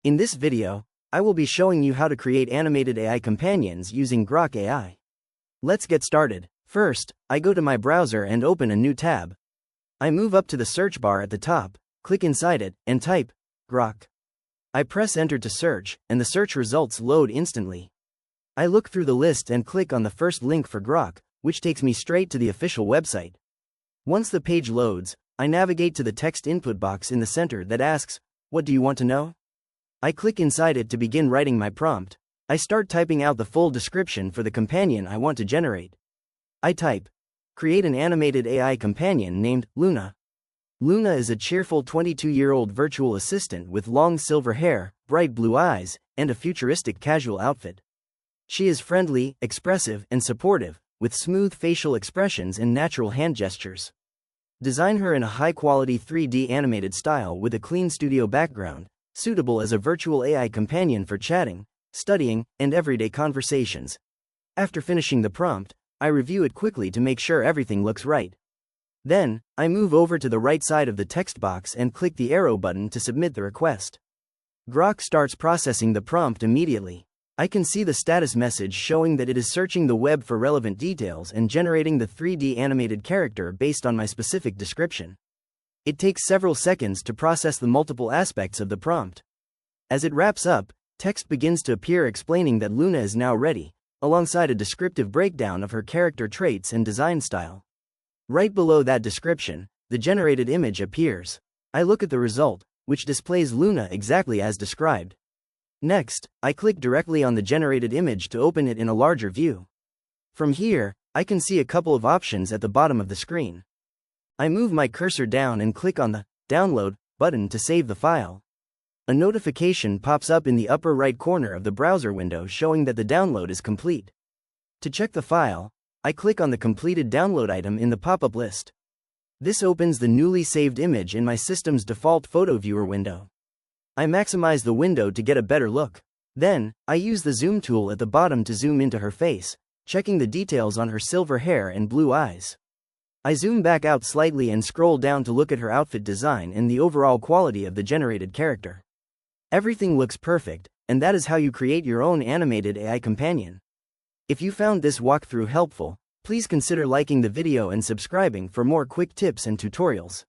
In this video, I will be showing you how to create animated AI companions using Grok AI. Let's get started. First, I go to my browser and open a new tab. I move up to the search bar at the top, click inside it, and type Grok. I press enter to search, and the search results load instantly. I look through the list and click on the first link for Grok, which takes me straight to the official website. Once the page loads, I navigate to the text input box in the center that asks, "What do you want to know?" I click inside it to begin writing my prompt. I start typing out the full description for the companion I want to generate. I type, "Create an animated AI companion named Luna." Luna is a cheerful 22-year-old virtual assistant with long silver hair, bright blue eyes, and a futuristic casual outfit. She is friendly, expressive, and supportive, with smooth facial expressions and natural hand gestures. Design her in a high-quality 3D animated style with a clean studio background, suitable as a virtual AI companion for chatting, studying, and everyday conversations. After finishing the prompt, I review it quickly to make sure everything looks right. Then, I move over to the right side of the text box and click the arrow button to submit the request. Grok starts processing the prompt immediately. I can see the status message showing that it is searching the web for relevant details and generating the 3D animated character based on my specific description. It takes several seconds to process the multiple aspects of the prompt. As it wraps up, text begins to appear explaining that Luna is now ready, alongside a descriptive breakdown of her character traits and design style. Right below that description, the generated image appears. I look at the result, which displays Luna exactly as described. Next, I click directly on the generated image to open it in a larger view. From here, I can see a couple of options at the bottom of the screen. I move my cursor down and click on the Download button to save the file. A notification pops up in the upper right corner of the browser window showing that the download is complete. To check the file, I click on the completed download item in the pop-up list. This opens the newly saved image in my system's default photo viewer window. I maximize the window to get a better look. Then, I use the zoom tool at the bottom to zoom into her face, checking the details on her silver hair and blue eyes. I zoom back out slightly and scroll down to look at her outfit design and the overall quality of the generated character. Everything looks perfect, and that is how you create your own animated AI companion. If you found this walkthrough helpful, please consider liking the video and subscribing for more quick tips and tutorials.